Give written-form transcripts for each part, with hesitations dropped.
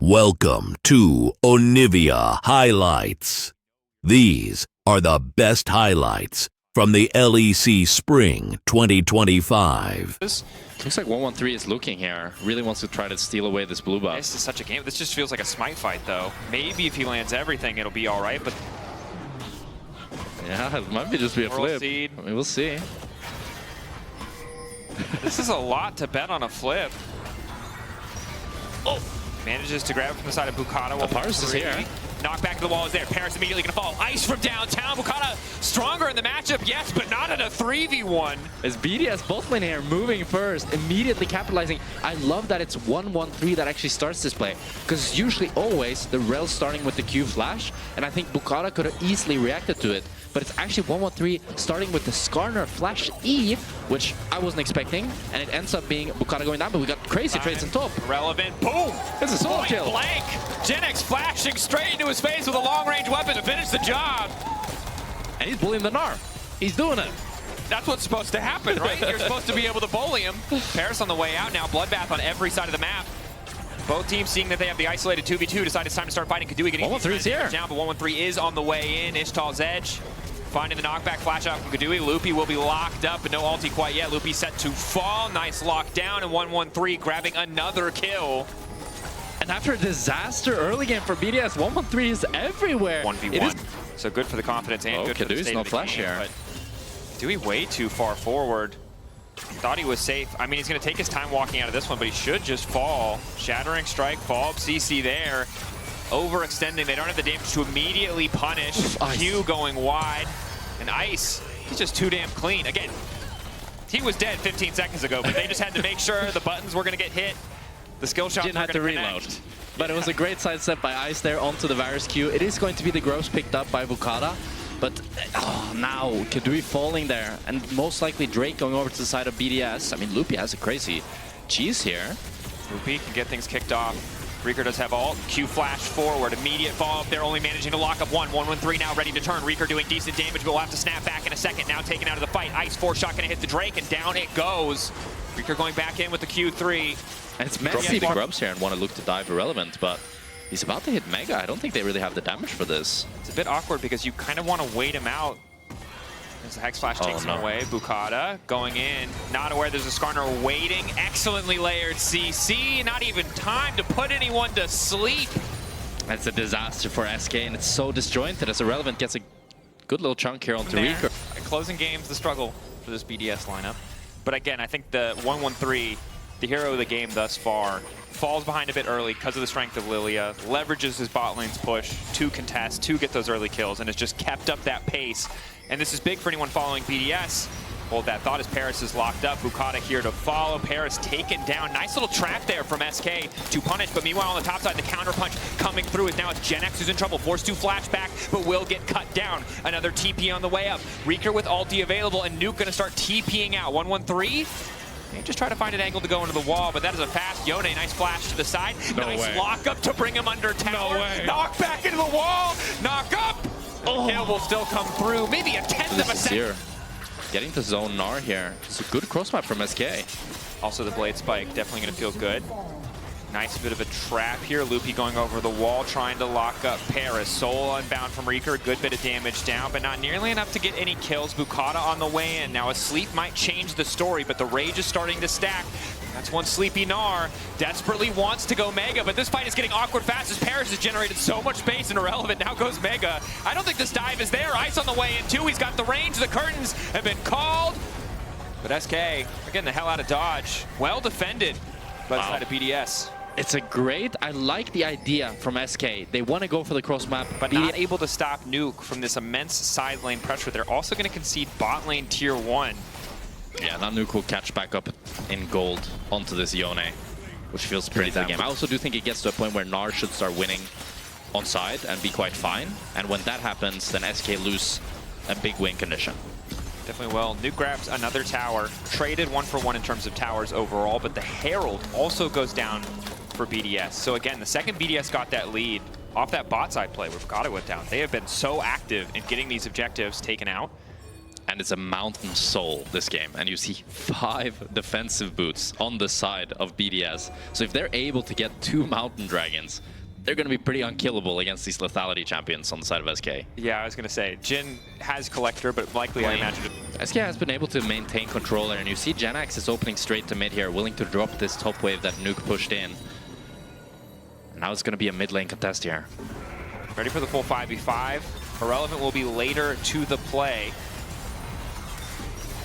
Welcome to Onivia Highlights. These are the best highlights from the LEC Spring 2025. Looks like 113 is looking here. Really wants to try to steal away this blue buff. This is such a game. This just feels like a smite fight, though. Maybe if he lands everything, it'll be all right, but... Yeah, it might be just be a flip. Seed. I mean, we'll see. This is a lot to bet on a flip. Oh! Manages to grab it from the side of Bukata. Paris is here. Knock back to the wall is there. Paris immediately going to fall. Ice from downtown. Bukata stronger in the matchup, yes, but not in a 3v1. As BDS both lane here moving first, immediately capitalizing. I love that it's 113 that actually starts this play, because usually always the rel starting with the Q flash, and I think Bukata could have easily reacted to it. But it's actually 113 starting with the Skarner flash E, which I wasn't expecting, and it ends up being Bukata going down, but we got crazy trades on top. Relevant. Boom! It's a solo kill. Blank. Gen-X flashing straight into his face with a long-range weapon to finish the job. And he's bullying the Gnar. He's doing it. That's what's supposed to happen, right? You're supposed to be able to bully him. Paris on the way out now. Bloodbath on every side of the map. Both teams, seeing that they have the isolated 2v2, decide it's time to start fighting. Kadui getting 113's here. Down, but 113 is on the way in. Ishtal's edge. Finding the knockback flash out from Kadui. Loopy will be locked up, but no ulti quite yet. Loopy set to fall. Nice lockdown, and 113 grabbing another kill. And after a disaster early game for BDS, 113 is everywhere. 1v1. So good for the confidence and good for the state no of the flash game, here. But Kadui way too far forward. Thought he was safe. I mean, he's going to take his time walking out of this one, but he should just fall. Shattering strike, fall, CC there. Overextending. They don't have the damage to immediately punish. Q going wide. And Ice, he's just too damn clean. Again, he was dead 15 seconds ago, but they just had to make sure the buttons were going to get hit. The skill shots didn't have to reload. But it was a great sidestep by Ice there onto the Varus Q. It is going to be the Gross picked up by Bukata. But now Kadui falling there, and most likely Drake going over to the side of BDS. I mean, Loopy has a crazy cheese here. Loopy can get things kicked off. Reeker does have ult. Q flash forward. Immediate follow-up. They're only managing to lock up one. 113 now ready to turn. Reeker doing decent damage, but will have to snap back in a second. Now taken out of the fight. Ice 4-shot going to hit the Drake, and down it goes. Reeker going back in with the Q3. And it's Messi the grubs here and want to look to dive irrelevant, but he's about to hit Mega. I don't think they really have the damage for this. It's a bit awkward because you kind of want to wait him out. As the Hex Flash takes him away. Bukata going in. Not aware there's a Skarner waiting. Excellently layered CC. Not even time to put anyone to sleep. That's a disaster for SK, and it's so disjointed as Irrelevant gets a good little chunk here onto Reeker. Closing games, the struggle for this BDS lineup. But again, I think the 113, the hero of the game thus far, falls behind a bit early because of the strength of Lilia, leverages his bot lane's push to contest, to get those early kills, and has just kept up that pace. And this is big for anyone following BDS. Hold that thought as Paris is locked up. Bukata here to follow. Paris taken down. Nice little trap there from SK to punish. But meanwhile, on the top side, the counter punch coming through is now it's Gen-X who's in trouble. Forced to flash back, but will get cut down. Another TP on the way up. Reeker with ulti available, and Nuke gonna start TPing out. 113. They just try to find an angle to go into the wall, but that is a fast Yone. Nice flash to the side. Nice lock up to bring him under tower. Knock back into the wall. Knock up. Kill will still come through. Maybe a tenth of a second. Getting to zone Gnar here. It's a good cross map from SK. Also the blade spike, definitely going to feel good. Nice bit of a trap here. Loopy going over the wall, trying to lock up Paris. Soul unbound from Reeker. Good bit of damage down, but not nearly enough to get any kills. Bukata on the way in. Now a sleep might change the story, but the rage is starting to stack. That's one sleepy Gnar. Desperately wants to go Mega, but this fight is getting awkward fast as Paris has generated so much space and Irrelevant now goes Mega. I don't think this dive is there. Ice on the way in too. He's got the range. The curtains have been called. But SK are getting the hell out of dodge. Well defended by the side of BDS. It's a great, I like the idea from SK. They want to go for the cross map. But not able to stop Nuke from this immense side lane pressure. They're also going to concede bot lane tier 1. Yeah, now Nuke will catch back up in gold onto this Yone, which feels pretty damn game. I also do think it gets to a point where Gnar should start winning on side and be quite fine. And when that happens, then SK lose a big win condition. Definitely will. Nuke grabs another tower. Traded 1-for-1 in terms of towers overall, but the Herald also goes down for BDS. So again, the second BDS got that lead off that bot side play where Bukata went down, they have been so active in getting these objectives taken out. and it's a mountain soul this game, and you see 5 defensive boots on the side of BDS. So if they're able to get 2 mountain dragons, they're going to be pretty unkillable against these lethality champions on the side of SK. Yeah, I was going to say, Jin has Collector, but likely I imagine... SK has been able to maintain control there, and you see Genax is opening straight to mid here, willing to drop this top wave that Nuke pushed in. Now it's going to be a mid lane contest here. Ready for the full 5v5. Irrelevant will be later to the play.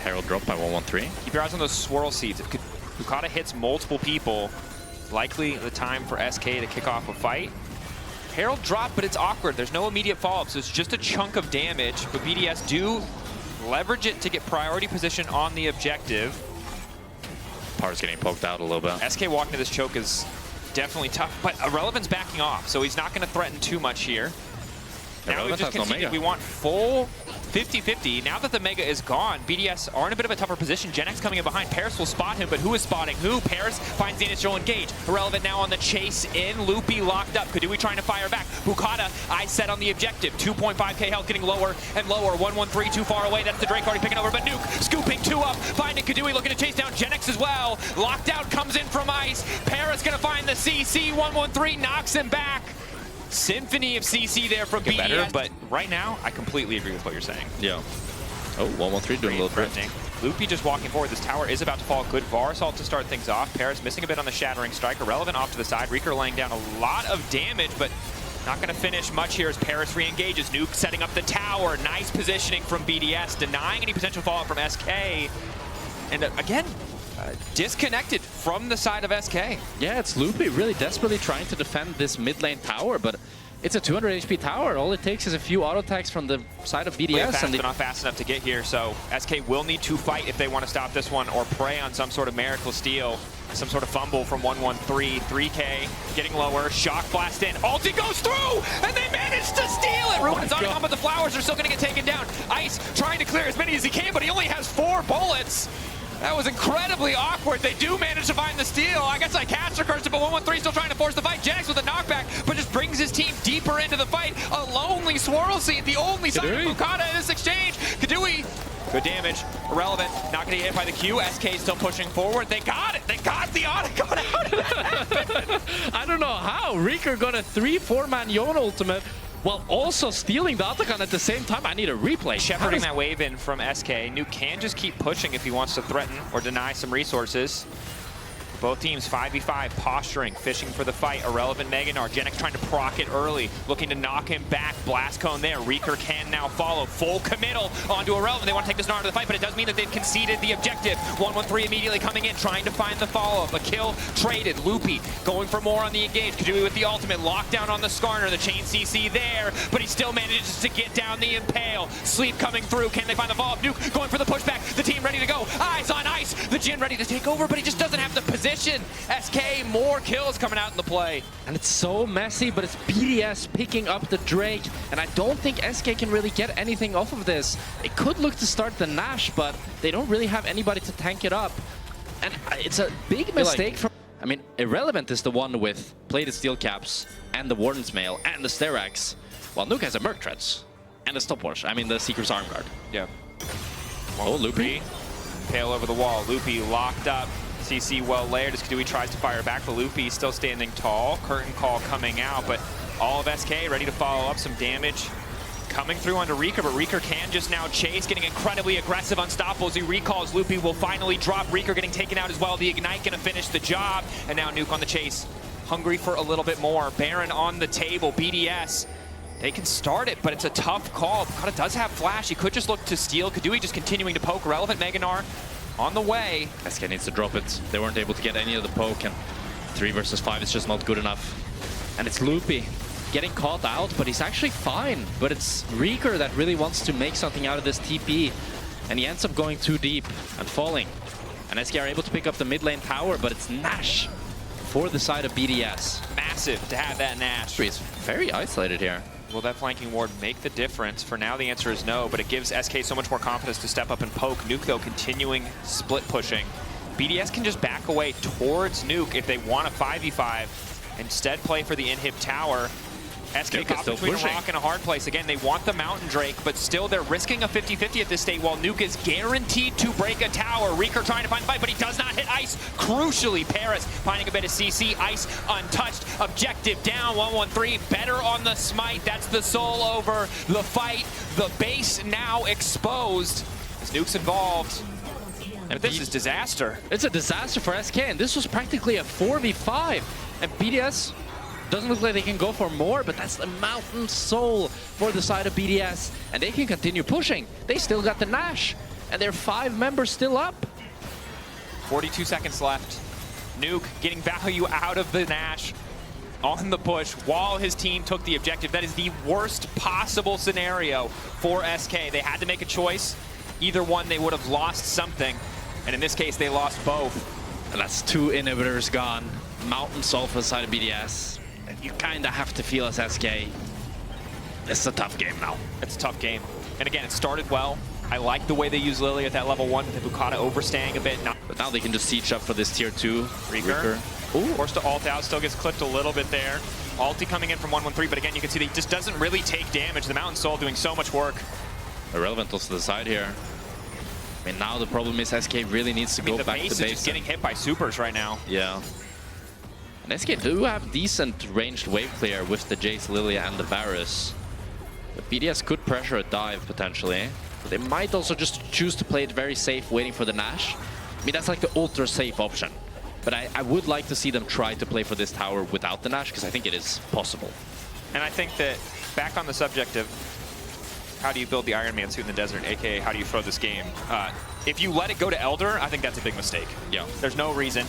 Herald dropped by 113. Keep your eyes on those swirl seeds. If Bukata hits multiple people, likely the time for SK to kick off a fight. Herald dropped, but it's awkward. There's no immediate follow-up, so it's just a chunk of damage. But BDS do leverage it to get priority position on the objective. Par's getting poked out a little bit. SK walking to this choke is definitely tough, but Irrelevant's backing off, so he's not going to threaten too much here. Now we've just conceded we want full 50-50. Now that the Mega is gone, BDS are in a bit of a tougher position. Genax coming in behind. Paris will spot him, but who is spotting who? Paris finds the initial engage. Irrelevant now on the chase in. Loopy locked up. Kadui trying to fire back. Bukata, eyes set on the objective. 2.5k health getting lower and lower. 113 too far away. That's the Drake already picking over, but Nuke scooping 2 up. Finding Kadui, looking to chase down Genax as well. Locked out comes in from Ice. Paris gonna find the CC. 113 knocks him back. Symphony of CC there from BDS, better, but right now, I completely agree with what you're saying. Yeah. Oh, 113 doing a little threatening. Loopy just walking forward. This tower is about to fall. Good VAR assault to start things off. Paris missing a bit on the Shattering Strike. Irrelevant off to the side. Reeker laying down a lot of damage, but not going to finish much here as Paris re-engages. Nuke setting up the tower. Nice positioning from BDS, denying any potential fallout from SK. And again, disconnected from the side of SK. Yeah, it's Loopy really desperately trying to defend this mid lane tower, but it's a 200 HP tower. All it takes is a few auto attacks from the side of BDS. And not fast enough to get here, so SK will need to fight if they want to stop this one or prey on some sort of miracle steal. Some sort of fumble from 113. 3k getting lower. Shock blast in. Ulti goes through, and they manage to steal it. Ruin's on him, but the flowers are still going to get taken down. Ice trying to clear as many as he can, but he only has 4 bullets. That was incredibly awkward. They do manage to find the steal. I guess I caster cursed it, but 113 still trying to force the fight. Genax with a knockback, but just brings his team deeper into the fight. A lonely swirl seed, the only sign of Bukata in this exchange. Kadui, good damage. Irrelevant, not going to get hit by the Q. SK still pushing forward. They got it. They got the auto gun out. I don't know how. Reeker got a 3-4-man Yon ultimate, while also stealing the Atakan at the same time. I need a replay. Shepherding that wave in from SK. Nuke can just keep pushing if he wants to threaten or deny some resources. Both teams 5v5, posturing, fishing for the fight. Irrelevant Meganar. Genax trying to proc it early, looking to knock him back. Blast cone there. Reeker can now follow. Full committal onto Irrelevant. They want to take this Gnar to the fight, but it does mean that they've conceded the objective. 113 immediately coming in, trying to find the follow-up. A kill traded. Loopy going for more on the engage. Kadui with the ultimate. Lockdown on the Skarner. The chain CC there, but he still manages to get down the Impale. Sleep coming through. Can they find the follow-up? Nuke going for the pushback. The team ready to go. Eyes on Ice. The Jin ready to take over, but he just doesn't have the position. SK, more kills coming out in the play. And it's so messy, but it's BDS picking up the Drake, and I don't think SK can really get anything off of this. It could look to start the Nash, but they don't really have anybody to tank it up. And it's a big mistake from... I mean, Irrelevant is the one with plated steel caps, and the Warden's Mail, and the Sterax, while Nuke has a Merc Treads, and a Stopwatch. I mean, the Seeker's Arm Guard. Yeah. Oh, Loopy. Pale over the wall. Loopy locked up. CC well layered as Kadui tries to fire back, but Loopy still standing tall. Curtain call coming out, but all of SK ready to follow up. Some damage coming through onto Reeker, but Reeker can just now chase, getting incredibly aggressive, unstoppable as he recalls. Loopy will finally drop. Reeker getting taken out as well. The Ignite gonna finish the job, and now Nuke on the chase. Hungry for a little bit more. Baron on the table. BDS, they can start it, but it's a tough call. Bukata does have flash. He could just look to steal. Kadui just continuing to poke. Relevant Meganar on the way. SK needs to drop it. They weren't able to get any of the poke, and 3 versus 5 is just not good enough. And it's Loopy getting caught out, but he's actually fine. But it's Reeker that really wants to make something out of this TP, and he ends up going too deep and falling. And SK are able to pick up the mid lane tower, but it's Nash for the side of BDS. Massive to have that Nash. He's very isolated here. Will that flanking ward make the difference? For now, the answer is no, but it gives SK so much more confidence to step up and poke. Nuke, though, continuing split pushing. BDS can just back away towards Nuke if they want a 5v5. Instead, play for the inhib tower. SK caught between a rock and a hard place. Again, they want the Mountain Drake, but still they're risking a 50-50 at this state while Nuke is guaranteed to break a tower. Reeker trying to find the fight, but he does not hit Ice. Crucially, Paris finding a bit of CC. Ice untouched. Objective down. 1-1-3. Better on the smite. That's the soul over the fight. The base now exposed. As Nuke's involved. And this is disaster. It's a disaster for SK, and this was practically a 4v5. And BDS doesn't look like they can go for more, but that's the Mountain Soul for the side of BDS. And they can continue pushing. They still got the Nash, and their 5 members still up. 42 seconds left. Nuke getting value out of the Nash on the push while his team took the objective. That is the worst possible scenario for SK. They had to make a choice. Either one, they would have lost something. And in this case, they lost both. And that's 2 inhibitors gone. Mountain Soul for the side of BDS. And you kind of have to feel as SK. It's a tough game now. It's a tough game. And again, it started well. I like the way they use Lily at that level 1 with the Bukata overstaying a bit. But now they can just siege up for this tier 2. Reeker. Forced to ult out, still gets clipped a little bit there. Ulti coming in from 1-1-3, but again, you can see that he just doesn't really take damage. The Mountain Soul doing so much work. Irrelevant also to the side here. I mean, now the problem is SK really needs to go back to base. The base is just getting hit by supers right now. Yeah. And SK do have decent ranged wave clear with the Jace, Lilia, and the Varus. But BDS could pressure a dive potentially. But they might also just choose to play it very safe, waiting for the Nash. I mean, that's like the ultra safe option. But I would like to see them try to play for this tower without the Nash, because I think it is possible. And I think that, back on the subject of how do you build the Iron Man suit in the desert, aka how do you throw this game, if you let it go to Elder, I think that's a big mistake. Yeah. There's no reason.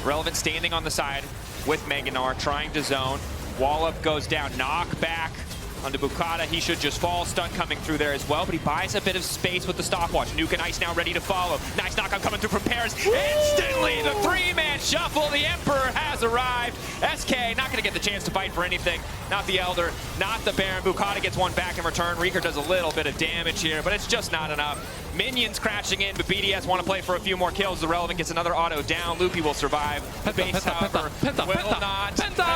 Relevant standing on the side with Meganar, trying to zone. Wall up goes down, knock back onto Bukata. He should just fall. Stun coming through there as well, but he buys a bit of space with the stopwatch. Nuke and Ice now ready to follow. Nice knockout coming through from Paris. Instantly, the 3-man shuffle. The Emperor has arrived. SK not going to get the chance to fight for anything. Not the Elder, not the Baron. Bukata gets one back in return. Reeker does a little bit of damage here, but it's just not enough. Minions crashing in, but BDS want to play for a few more kills. The Relevant gets another auto down. Loopy will survive. The base, however, will not. And there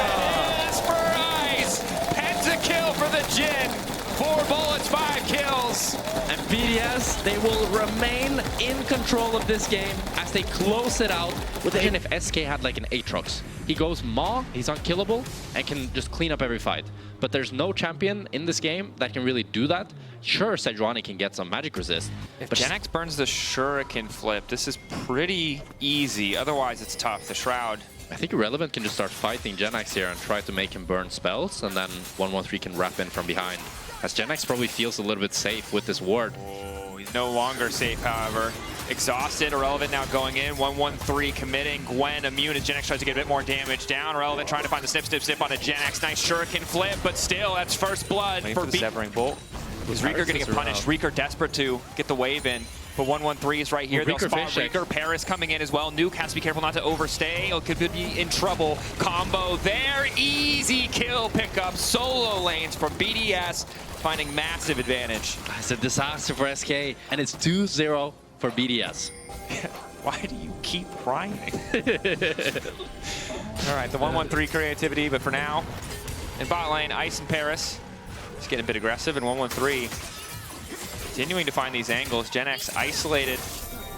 it is for Ice. Penta-kill for the Jhin. 4 bullets, 5 kills. And BDS, they will remain in control of this game as they close it out. Imagine if SK had like an Aatrox. He goes Maw, he's unkillable, and can just clean up every fight. But there's no champion in this game that can really do that. Sure, Sejuani can get some magic resist. If but GenX burns the Shuriken flip, this is pretty easy. Otherwise, it's tough. The Shroud. I think Irrelevant can just start fighting GenX here and try to make him burn spells, and then 1-1-3 can wrap in from behind. As GenX probably feels a little bit safe with this ward. Oh, he's no longer safe, however. Exhausted, Irrelevant now going in. 1-1-3 committing. Gwen immune as GenX tries to get a bit more damage down. Irrelevant trying to find the snip on a GenX. Nice Shuriken flip, but still, that's first blood for the Severing Bolt. Is Reeker going to get punished? Reeker desperate to get the wave in. But 1-1-3 is right here. They'll spot Reeker. Paris coming in as well. Nuke has to be careful not to overstay. It could be in trouble. Combo there. Easy kill pickup. Solo lanes from BDS, finding massive advantage. it's a disaster for SK, and it's 2-0 for BDS. Why do you keep crying? All right, the 1-1-3 creativity, but for now, in bot lane, Ice and Paris is getting a bit aggressive, and 1-1-3 continuing to find these angles. GenX isolated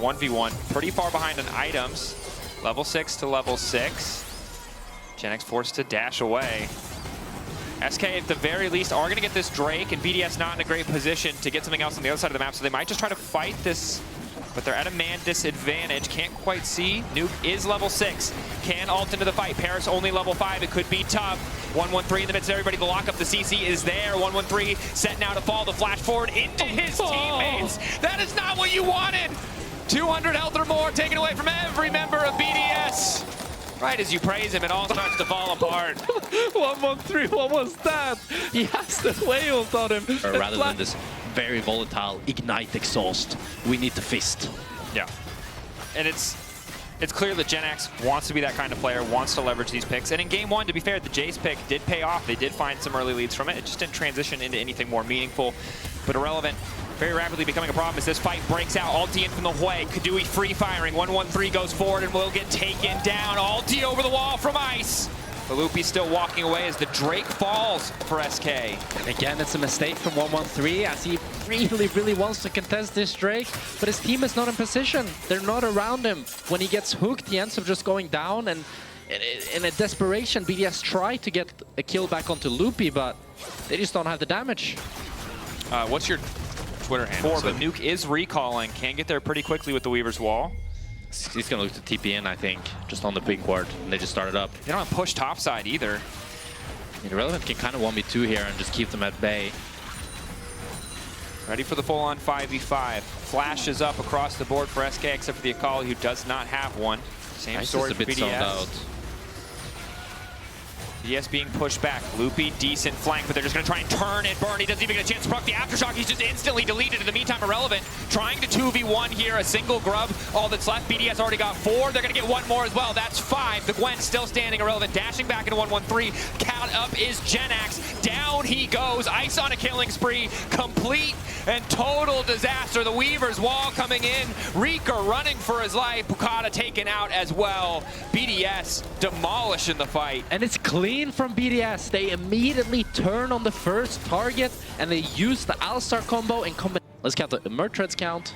1v1, pretty far behind on items. Level 6 to level 6. GenX forced to dash away. SK at the very least are going to get this Drake, and BDS not in a great position to get something else on the other side of the map, so they might just try to fight this, but they're at a man disadvantage. Can't quite see. Nuke is level 6. Can ult into the fight. Paris only level 5. It could be tough. 1-1-3 in the midst of everybody. The lock up. The CC is there. 1-1-3 set now to fall. The flash forward into his teammates. That is not what you wanted. 200 health or more taken away from every member of BDS. Right as you praise him, it all starts to fall apart. 1-1-3, what was that? He has the whale on him. Or rather than this very volatile Ignite Exhaust, we need to fist. Yeah. And it's clear that GenX wants to be that kind of player, wants to leverage these picks. And in game 1, to be fair, the Jace pick did pay off. They did find some early leads from it. It just didn't transition into anything more meaningful. But Irrelevant very rapidly becoming a problem as this fight breaks out. Ulti in from the Hui. Kadui free firing. 1-1-3 goes forward and will get taken down. Ulti over the wall from Ice. The Loopy's still walking away as the Drake falls for SK. And again, it's a mistake from 113 as he really wants to contest this Drake, but his team is not in position. They're not around him. When he gets hooked, he ends up just going down, and in a desperation, BDS try to get a kill back onto Loopy, but they just don't have the damage. What's your Twitter handle? But Nuke is recalling. Can get there pretty quickly with the Weaver's Wall. He's going to look to TP in, I think, just on the pink ward, and they just started up. They don't have push topside either. Irrelevant can kind of 1v2 here and just keep them at bay. Ready for the full-on 5v5. Flash is up across the board for SK, except for the Akali, who does not have one. Same Ice story is a for bit zoned BDS. out. BDS being pushed back. Loopy, decent flank, but they're just going to try and turn and burn. He doesn't even get a chance to proc the Aftershock. He's just instantly deleted. In the meantime, Irrelevant trying to 2v1 here. A single grub. All that's left. BDS already got 4. They're going to get 1 more as well. That's 5. The Gwen still standing. Irrelevant dashing back into 113. Count up is Genax. Down he goes. Ice on a killing spree. Complete and total disaster. The Weaver's Wall coming in. Rika running for his life. Bukata taken out as well. BDS demolishing the fight. And it's clean from BDS. They immediately turn on the first target and they use the All-Star combo in combination. Let's count the Mertreads count.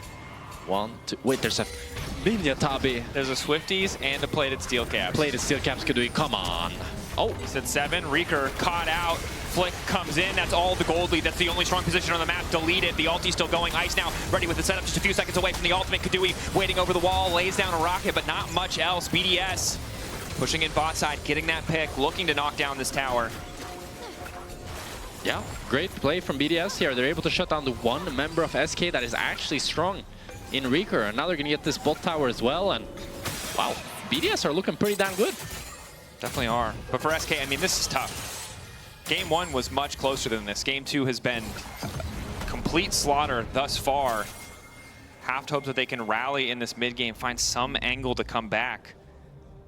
1, 2. Wait, there's a Minyatabi. There's a Swifties and a plated steel caps. Plated steel caps could do it. Come on. Oh, he's at 7. Reeker caught out. Flick comes in. That's all the gold lead. That's the only strong position on the map. Deleted. The ulti's still going. Ice now ready with the setup. Just a few seconds away from the ultimate. Kadui waiting over the wall. Lays down a rocket, but not much else. BDS pushing in bot side, getting that pick, looking to knock down this tower. Yeah, great play from BDS here. They're able to shut down the one member of SK that is actually strong in Reeker. And now they're going to get this bot tower as well. And wow, BDS are looking pretty damn good. Definitely are. But for SK, I mean, this is tough. Game 1 was much closer than this. Game 2 has been complete slaughter thus far. Have to hope that they can rally in this mid game, find some angle to come back.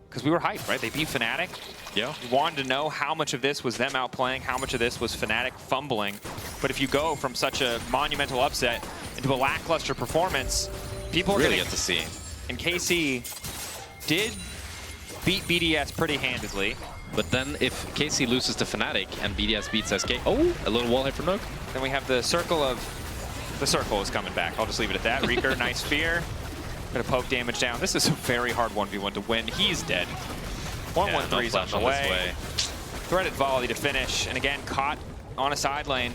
Because we were hyped, right? They beat Fnatic. Yeah. We wanted to know how much of this was them outplaying, how much of this was Fnatic fumbling. But if you go from such a monumental upset into a lackluster performance, people are really going get to see. And KC did beat BDS pretty handedly. But then if KC loses to Fnatic and BDS beats SK, oh, a little wall hit from Nuke. Then we have the circle of... The circle is coming back. I'll just leave it at that. Reeker, nice fear. Gonna poke damage down. This is a very hard 1v1 to win. He's dead. 113's on the way. Threaded volley to finish. And again, caught on a side lane.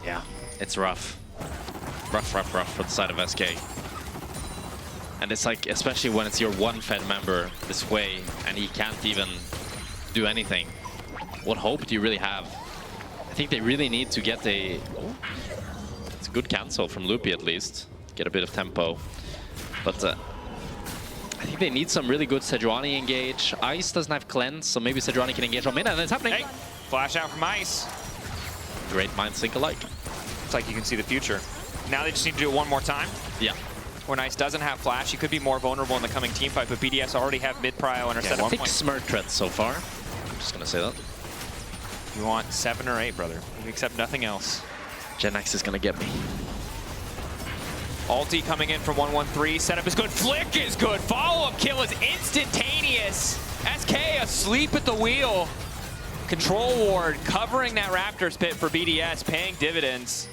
Yeah, it's rough. Rough for the side of SK. And it's like, especially when it's your one Fed member this way and he can't even do anything. What hope do you really have? I think they really need to get a... Oh, it's a good cancel from Loopy at least. Get a bit of tempo. But I think they need some really good Sejuani engage. Ice doesn't have cleanse, so maybe Sejuani can engage on mid, and it's happening. Hey, flash out from Ice. Great minds think alike. It's like you can see the future. Now they just need to do it one more time. Yeah. When Ice doesn't have flash, he could be more vulnerable in the coming team fight, but BDS already have mid-prio and are set at 1 point. 6 Mertreads so far. I'm just gonna say that. You want 7 or 8, brother. We accept nothing else. Genax is gonna get me. Ulti coming in from 113. Setup is good. Flick is good. Follow-up kill is instantaneous. SK asleep at the wheel. Control ward covering that Raptors pit for BDS, paying dividends.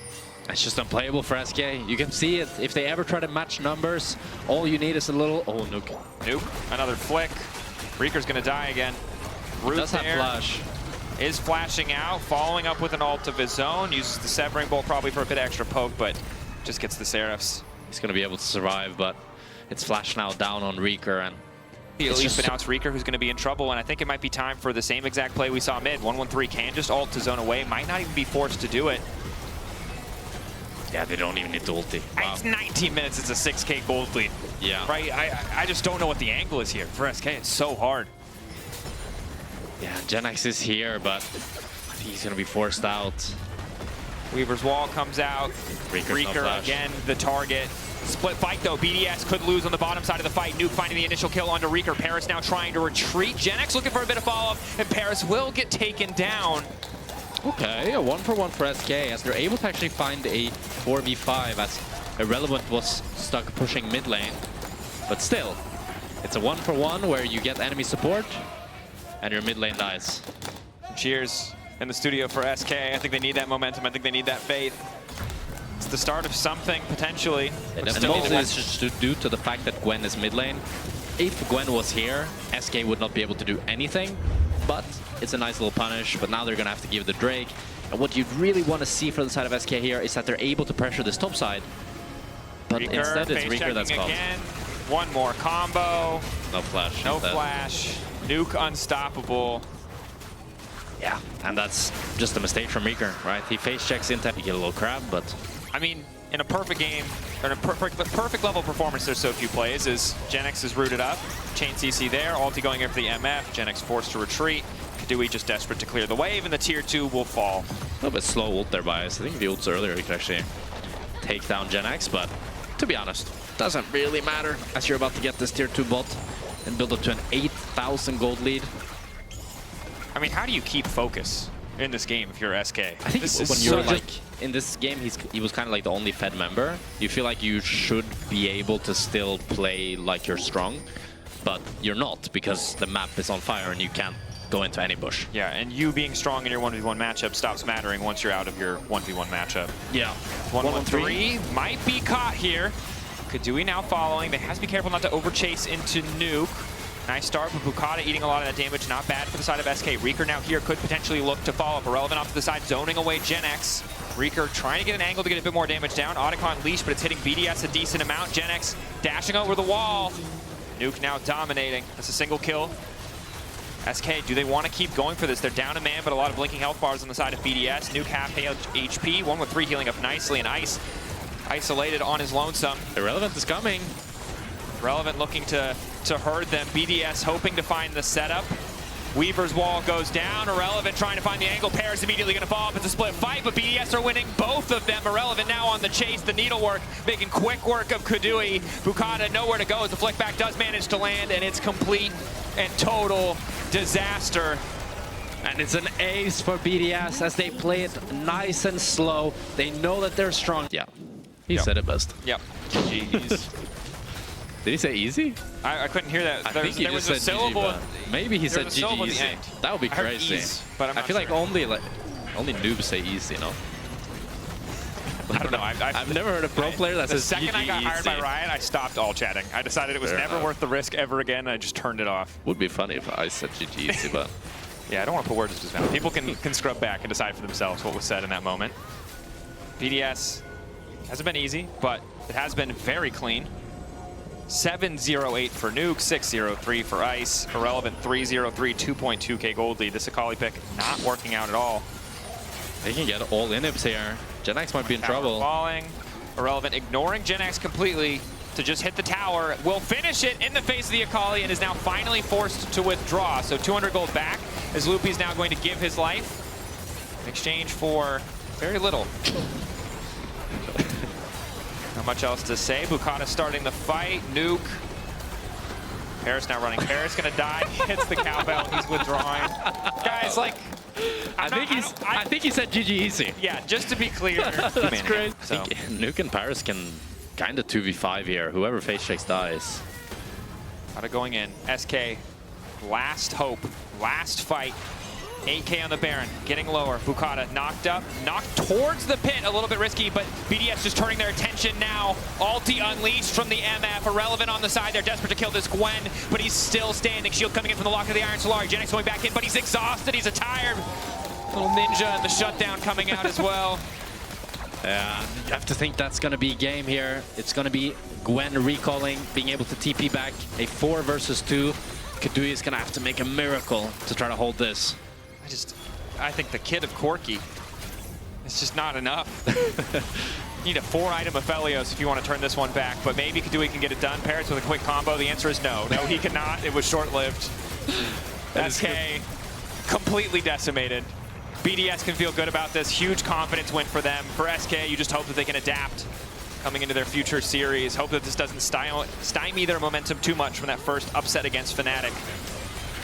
It's just unplayable for SK. You can see it. If they ever try to match numbers, all you need is a little... Oh, Nuke. Nuke. Another flick. Reeker's going to die again. Root does have flash. Is flashing out, following up with an ult of his own. Uses the Severing Bolt probably for a bit of extra poke, but just gets the Seraphs. He's going to be able to survive, but it's flash now down on Reeker. And at least, but now it's Reeker who's going to be in trouble, and I think it might be time for the same exact play we saw mid. 113 can just ult to zone away, might not even be forced to do it. Yeah, they don't even need to ulti. Wow. It's 19 minutes, it's a 6k gold lead. Yeah. Right, I just don't know what the angle is here for SK. It's so hard. Yeah, Genax is here, but I think he's going to be forced out. Weaver's Wall comes out. Reeker again, the target. Split fight though. BDS could lose on the bottom side of the fight. Nuke finding the initial kill onto Reeker. Paris now trying to retreat. Genax looking for a bit of follow-up, and Paris will get taken down. Okay, a 1-for-1 for SK as they're able to actually find a 4v5 as Irrelevant was stuck pushing mid lane. But still, it's a 1-for-1 where you get enemy support and your mid lane dies. Cheers in the studio for SK. I think they need that momentum. I think they need that faith. It's the start of something, potentially. And mostly it's just due to the fact that Gwen is mid lane. If Gwen was here, SK would not be able to do anything, but it's a nice little punish. But now they're going to have to give the Drake. And what you'd really want to see from the side of SK here is that they're able to pressure this top side. But Reeker, instead it's Reeker that's caught. Again. One more combo. No flash. No flash. Nuke unstoppable. Yeah, and that's just a mistake from Reeker, right? He face checks into, you get a little crab, but... I mean, in a perfect game, or in a perfect level of performance, there's so few plays, is Gen-X is rooted up, chain CC there, ulti going after the MF, Gen-X forced to retreat, Kadui just desperate to clear the wave, and the tier 2 will fall. A little bit slow ult there by us. I think the ults earlier, you could actually take down Gen-X, but to be honest, doesn't really matter as you're about to get this tier 2 bot and build up to an 8,000 gold lead. I mean, how do you keep focus in this game if you're SK? I think when you're like, in this game, he was kind of like the only Fed member. You feel like you should be able to still play like you're strong, but you're not because the map is on fire and you can't go into any bush. Yeah, and you being strong in your 1v1 matchup stops mattering once you're out of your 1v1 matchup. Yeah. 1-1-3 might be caught here. Kadui now following. They have to be careful not to overchase into Nuke. Nice start, but Bukata eating a lot of that damage. Not bad for the side of SK. Reeker now here could potentially look to follow up. Irrelevant off to the side, zoning away Gen-X. Reeker trying to get an angle to get a bit more damage down. Otacon leash, but it's hitting BDS a decent amount. Gen-X dashing over the wall. Nuke now dominating. That's a single kill. SK, do they want to keep going for this? They're down a man, but a lot of blinking health bars on the side of BDS. Nuke half HP, 1-3 healing up nicely, and Ice isolated on his lonesome. Irrelevant is coming. Relevant looking to herd them. BDS hoping to find the setup. Weaver's wall goes down. Irrelevant trying to find the angle. Paris immediately going to fall up. It's a split fight, but BDS are winning both of them. Irrelevant now on the chase. The needlework making quick work of Kadui. Bukata nowhere to go as the flick back does manage to land, and it's complete and total disaster. And it's an ace for BDS as they play it nice and slow. They know that they're strong. Yeah, he said it best. Yep. GG's. Did he say easy? I couldn't hear that. I think he just said GG, maybe he said GG easy. That would be crazy. Ease, but I'm not I feel sure. like only noobs say easy, no? I don't know. I've never heard a pro player that says GG easy. The second I got hired by Riot, I stopped all chatting. I decided it was never worth the risk ever again, and I just turned it off. Would be funny if I said GG easy, but... Yeah, I don't want to put words into his mouth. People can scrub back and decide for themselves what was said in that moment. BDS hasn't been easy, but it has been very clean. 7-0-8 for Nuke, 6-0-3 for Ice. Irrelevant 3-0-3, 2.2k gold lead. This Akali pick not working out at all. They can get all inhibs here. Gen-X might be in trouble. Falling. Irrelevant ignoring Gen-X completely to just hit the tower. Will finish it in the face of the Akali and is now finally forced to withdraw. So 200 gold back as Loopy's now going to give his life in exchange for very little. Not much else to say. Bukata starting the fight. Nuke. Paris now running. Paris gonna die. He hits the cowbell. He's withdrawing. Guys, like, I think he said GG easy. Yeah, just to be clear. That's great. So. I think Nuke and Paris can kind of 2v5 here. Whoever face checks dies. Bukata going in. SK. Last hope. Last fight. 8k on the Baron, getting lower. Bukata knocked up, knocked towards the pit, a little bit risky, but BDS just turning their attention now. Ulti unleashed from the MF, Irrelevant on the side. They're desperate to kill this Gwen, but he's still standing. Shield coming in from the lock of the Iron Solari. Gen-X going back in, but he's exhausted, he's a tired little ninja, and the shutdown coming out as well. Yeah, you have to think that's going to be game here. It's going to be Gwen recalling, being able to TP back. A 4 versus 2. Kadui is going to have to make a miracle to try to hold this. I think the kit of Corki is just not enough. You need a 4-item Aphelios if you want to turn this one back, but maybe Kadui can get it done. Paris with a quick combo, the answer is no. No, he cannot. It was short-lived. SK completely decimated. BDS can feel good about this. Huge confidence win for them. For SK, you just hope that they can adapt coming into their future series. Hope that this doesn't stymie their momentum too much from that first upset against Fnatic.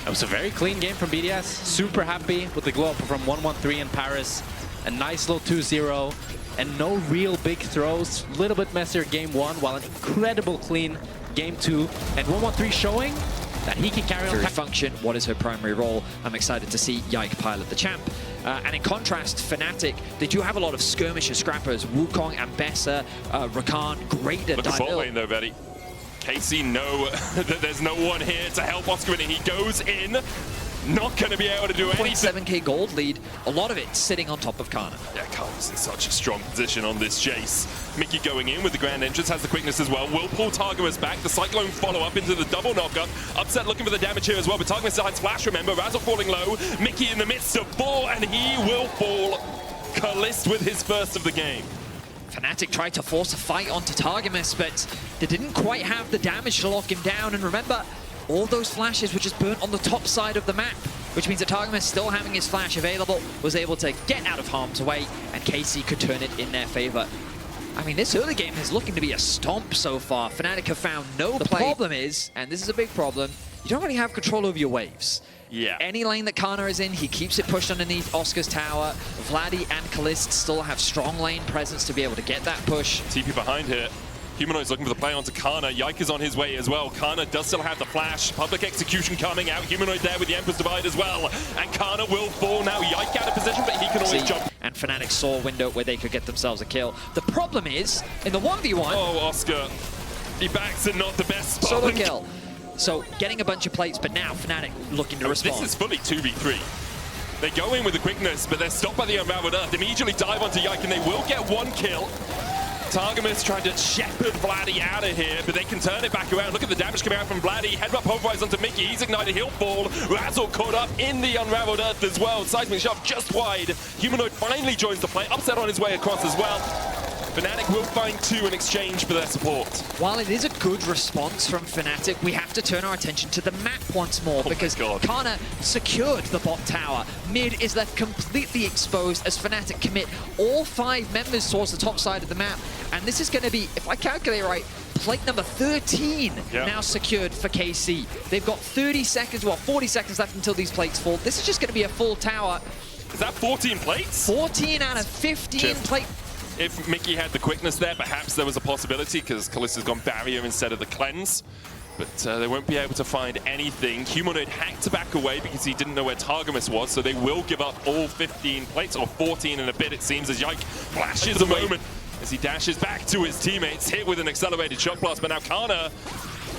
It was a very clean game from BDS. Super happy with the glow up from 1-1-3 in Paris. A nice little 2-0. And no real big throws. Little bit messier game 1, while an incredible clean game 2. And 1-1-3 showing that he can carry on function. What is her primary role? I'm excited to see Yike pilot the champ. And in contrast, Fnatic, they do have a lot of skirmisher scrappers. Wukong, Ambessa, Rakan, great at Look at bot dive. lane though, Betty. Casey know that there's no one here to help Oscar in. He goes in, not going to be able to do anything. 0.7k gold lead, a lot of it sitting on top of Kana. Yeah, Kana's in such a strong position on this chase. Mickey going in with the grand entrance, has the quickness as well. Will pull Targamas back. The Cyclone follow up into the double knockup. Upset looking for the damage here as well, but Targamas still has flash, remember. Razzle falling low. Mickey in the midst of 4, and he will fall. Kalist with his first of the game. Fnatic tried to force a fight onto Targamas, but they didn't quite have the damage to lock him down. And remember, all those flashes were just burnt on the top side of the map, which means that Targamas, still having his flash available, was able to get out of harm's way, and Casey could turn it in their favor. I mean, this early game is looking to be a stomp so far. Fnatic have found no play. The problem is, and this is a big problem, you don't really have control over your waves. Yeah. Any lane that Kana is in, he keeps it pushed underneath Oscar's tower. Vladdy and Kalist still have strong lane presence to be able to get that push. TP behind here. Humanoid's looking for the play onto Kana. Yike is on his way as well. Kana does still have the flash. Public execution coming out. Humanoid there with the Emperor's Divide as well. And Kana will fall now. Yike out of position, but he can always jump. And Fnatic saw a window where they could get themselves a kill. The problem is, in the 1v1... Oh, Oscar. He backs it, not the best spot. Solo kill. So, getting a bunch of plates, but now Fnatic looking to respond. This is fully 2v3. They go in with the quickness, but they're stopped by the Unraveled Earth. Immediately dive onto Yike, and they will get one kill. Targamas trying to shepherd Vladdy out of here, but they can turn it back around. Look at the damage coming out from Vladdy. Headbutt pulverized onto Mickey. He's ignited. He'll fall. Razzle caught up in the Unraveled Earth as well. Seismic shove just wide. Humanoid finally joins the play. Upset on his way across as well. Fnatic will find 2 in exchange for their support. While it is a good response from Fnatic, we have to turn our attention to the map once more, because Kana secured the bot tower. Mid is left completely exposed as Fnatic commit all 5 members towards the top side of the map. And this is going to be, if I calculate right, plate number 13 now secured for KC. They've got 30 seconds, well, 40 seconds left until these plates fall. This is just going to be a full tower. Is that 14 plates? 14 out of 15 plates. If Mickey had the quickness there, perhaps there was a possibility, because Kalista's gone barrier instead of the cleanse. But they won't be able to find anything. Humanoid hacked to back away because he didn't know where Targamas was, so they will give up all 15 plates, or 14 in a bit, it seems, as Yike flashes a moment as he dashes back to his teammates, hit with an accelerated shock blast. But now Kana,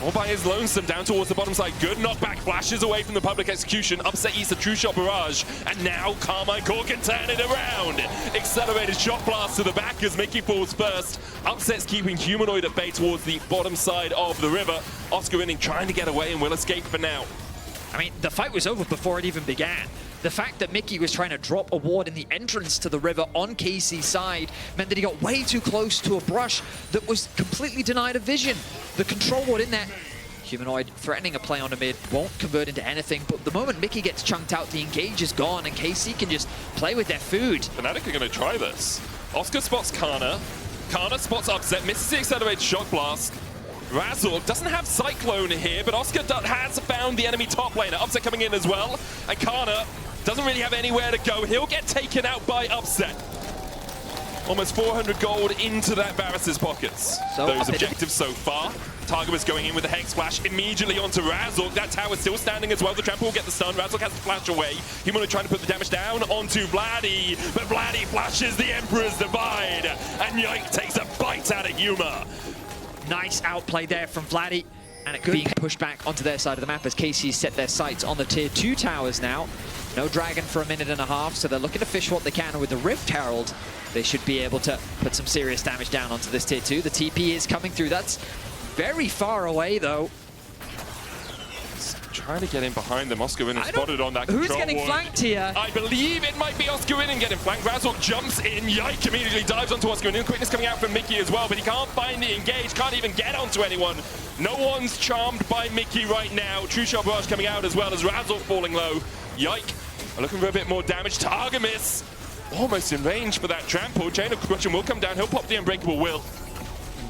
all by his lonesome, down towards the bottom side. Good knockback, flashes away from the public execution. Upset east, a true shot barrage. And now Carmine Core can turn it around. Accelerated shot blast to the back as Mickey falls first. Upset's keeping Humanoid at bay towards the bottom side of the river. Oscar Winning trying to get away and will escape for now. I mean, the fight was over before it even began. The fact that Mickey was trying to drop a ward in the entrance to the river on KC's side meant that he got way too close to a brush that was completely denied of vision. The control ward in there, Humanoid threatening a play on a mid, won't convert into anything, but the moment Mickey gets chunked out, the engage is gone, and KC can just play with their food. Fnatic are going to try this. Oscar spots Kana. Kana spots Upset, misses the accelerated shock blast. Razzle doesn't have Cyclone here, but Oscar has found the enemy top laner. Upset coming in as well, and Kana doesn't really have anywhere to go. He'll get taken out by Upset. Almost 400 gold into that Varus's pockets. So those objectives so far. Targamas going in with the Hex Flash immediately onto Razzle. That tower's still standing as well. The trample will get the stun. Razzle has the flash away. Humanoid trying to put the damage down onto Vladdy, but Vladdy flashes the Emperor's Divide, and Yike takes a bite out of humor. Nice outplay there from Vladdy, and it being pushed back onto their side of the map as KC set their sights on the tier 2 towers now. No dragon for a minute and a half, so they're looking to fish what they can. With the Rift Herald, they should be able to put some serious damage down onto this tier 2. The TP is coming through. That's very far away, though. Trying to get in behind them. Oscar Winning spotted on that control Who's getting flanked here? I believe it might be Oscar Winning getting flanked. Razzle jumps in. Yike immediately dives onto Oscar Winning. Quickness coming out from Mickey as well, but he can't find the engage. Can't even get onto anyone. No one's charmed by Mickey right now. True Shot Barrage coming out as well as Razzle falling low. Yike are looking for a bit more damage. Targamas almost in range for that trample. Chain of Crushing will come down. He'll pop the Unbreakable Will.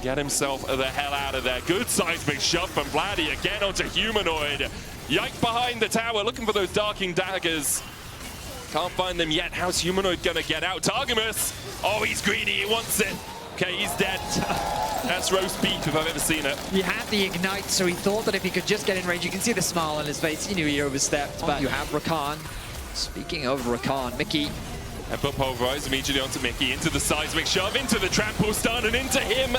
Get himself the hell out of there. Good seismic shove from Vladdy again onto Humanoid. Yike behind the tower, looking for those Darking Daggers. Can't find them yet. How's Humanoid gonna get out? Targamas! Oh, he's greedy, he wants it. Okay, he's dead. That's roast beef if I've ever seen it. He had the ignite, so he thought that if he could just get in range, you can see the smile on his face. He knew he overstepped, but you have Rakan. Speaking of Rakan, Mickey. But pulverized immediately onto Mickey, into the seismic shove, into the trample stun, and into him.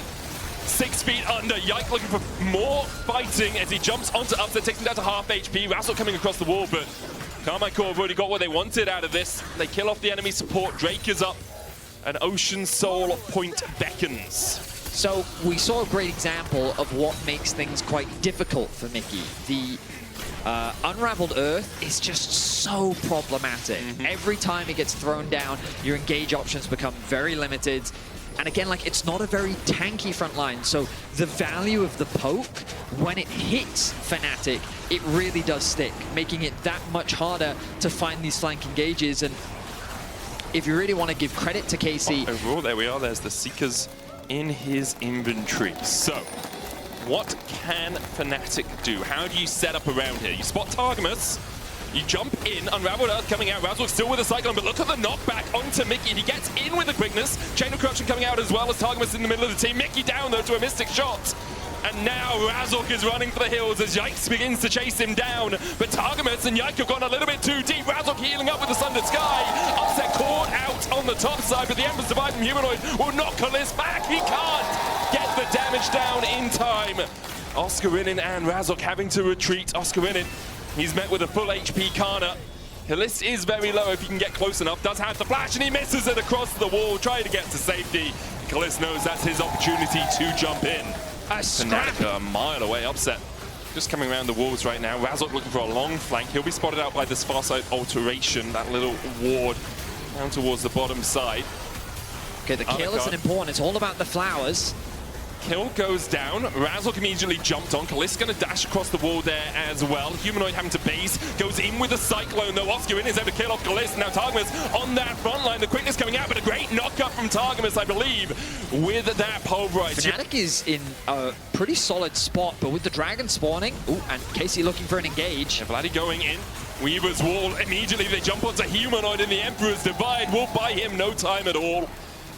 6 feet under. Yike looking for more fighting as he jumps onto Upset, takes him down to half HP. Razzle coming across the wall, but Carmine Corp have already got what they wanted out of this. They kill off the enemy support. Drake is up, and Ocean Soul point beckons. So we saw a great example of what makes things quite difficult for Mickey. The Unraveled Earth is just so problematic. Every time it gets thrown down, your engage options become very limited. And again, like, it's not a very tanky front line, so the value of the poke, when it hits Fnatic, it really does stick, making it that much harder to find these flank engages. And if you really want to give credit to KC... Overall, there we are. There's the Seekers in his inventory. So, what can Fnatic do? How do you set up around here? You spot Targamas. You jump in, Unraveled Earth coming out, Razzle still with a Cyclone, but look at the knockback onto Mickey. He gets in with the quickness. Chain of Corruption coming out as well as Targamas in the middle of the team. Mickey down though to a Mystic Shot. And now Razzle is running for the hills as Yikes begins to chase him down. But Targamas and Yike have gone a little bit too deep. Razzle healing up with the Sundered Sky. Upset caught out on the top side, but the Embers Divide from Humanoid will knock Kalist back. He can't get the damage down in time. Oscarinin and Razzle having to retreat. Oscarinin, he's met with a full HP Kana. Kalist is very low if he can get close enough. Does have the flash and he misses it across the wall, trying to get to safety. Kalist knows that's his opportunity to jump in. Fnatic a mile away, Upset just coming around the walls right now. Razzle looking for a long flank. He'll be spotted out by this far side alteration, that little ward down towards the bottom side. Okay, the kill isn't important. It's all about the flowers. Kill goes down. Razzle immediately jumped on. Kalist going to dash across the wall there as well. Humanoid having to base. Goes in with a Cyclone though. Oscarinin is able to kill off Kalist. Now Targamas on that front line. The quickness coming out, but a great knock-up from Targamas, I believe, with that pulverize. Fnatic is in a pretty solid spot, but with the dragon spawning, and Casey looking for an engage. And Vladdy going in. Weaver's wall. Immediately they jump onto Humanoid in the Emperor's Divide. Will buy him no time at all.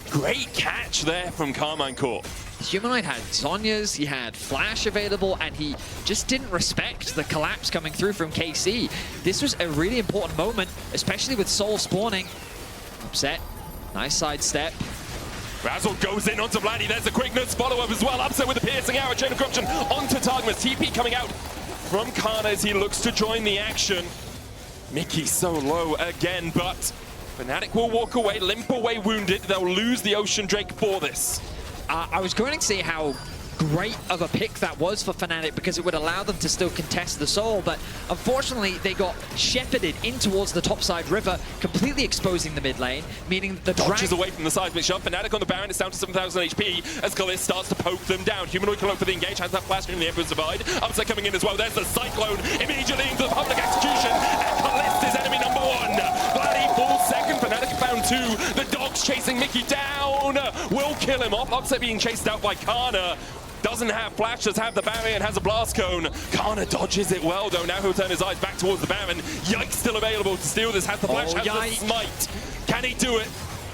Great catch there from Carmine Corp. Humanoid had Zhonya's, he had Flash available, and he just didn't respect the collapse coming through from KC. This was a really important moment, especially with Soul spawning. Upset, nice sidestep. Razzle goes in onto Vladdy. There's the quickness follow-up as well. Upset with the piercing arrow, chain of corruption onto Targamas. TP coming out from Kana as he looks to join the action. Mickey so low again, but Fnatic will walk away, limp away wounded. They'll lose the Ocean Drake for this. I was going to say how great of a pick that was for Fnatic because it would allow them to still contest the Soul, but unfortunately they got shepherded in towards the topside river, completely exposing the mid lane, meaning the dodges away from the seismic shove. Fnatic on the Baron is down to 7,000 HP as Kalist starts to poke them down. Humanoid can look for the engage, has that flash in the Emperor's Divide. Upset coming in as well. There's the Cyclone immediately into the public execution, and Kalist is enemy number one. Vladdy falls second. Fnatic found two. The dogs chasing Mickey down will kill him off. Upset being chased out by Kana. Doesn't have flash, does have the barrier and has a blast cone. Kana dodges it well though. Now he'll turn his eyes back towards the Baron. Yike still available to steal this. Has the flash, has the smite. Can he do it?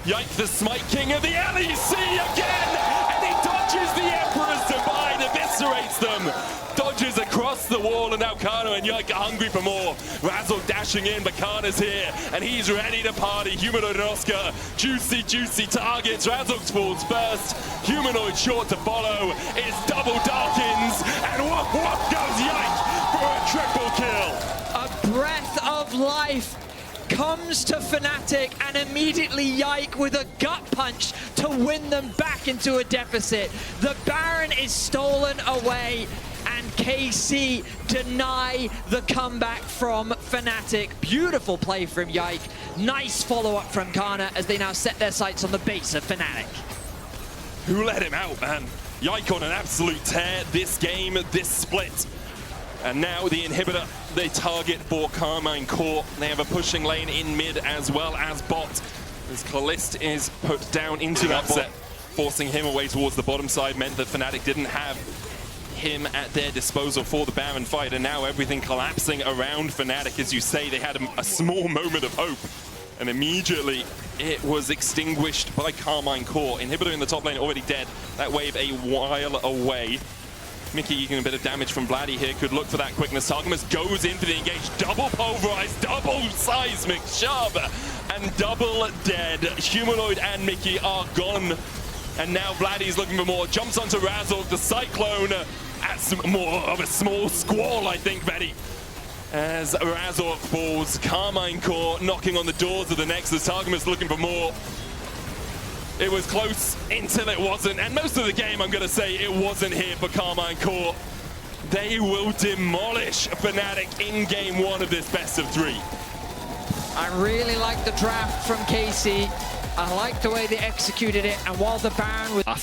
Yike, the smite king of the LEC again! And he dodges the Emperor's Divide, eviscerates them. Dodges across the wall, and now Kana and Yike are hungry for more. Razzle dashing in, but Kana's here, and he's ready to party. Humanoid and Oscar, juicy, juicy targets. Razzle falls first. Humanoid short to follow. It's double darkens, and whoop goes Yike for a triple kill. A breath of life comes to Fnatic, and immediately Yike with a gut punch to win them back into a deficit. The Baron is stolen away, and KC deny the comeback from Fnatic. Beautiful play from Yike. Nice follow-up from Kana as they now set their sights on the base of Fnatic. Who let him out, man? Yike on an absolute tear this game, this split. And now the inhibitor, they target for Carmine Corp. They have a pushing lane in mid as well as bot. As Kalist is put down into that Upset, forcing him away towards the bottom side, meant that Fnatic didn't have him at their disposal for the Baron fight, and now everything collapsing around Fnatic. As you say, they had a small moment of hope, And immediately it was extinguished by Carmine Core. Inhibitor in the top lane already dead. That wave a while away. Mickey eking a bit of damage from Vladdy here. Could look for that quickness. Targamas goes into the engage. Double pulverized, double seismic shove, and double dead. Humanoid and Mickey are gone. And now Vladdy's looking for more. Jumps onto Razork, the Cyclone. At more of a small squall, I think, Betty. As Razork falls, Carmine Core knocking on the doors of the Nexus. Targamas looking for more. It was close until it wasn't, and most of the game, I'm going to say, it wasn't here for Carmine Core. They will demolish Fnatic in game one of this best of three. I really like the draft from KC. I like the way they executed it, and while the Baron with a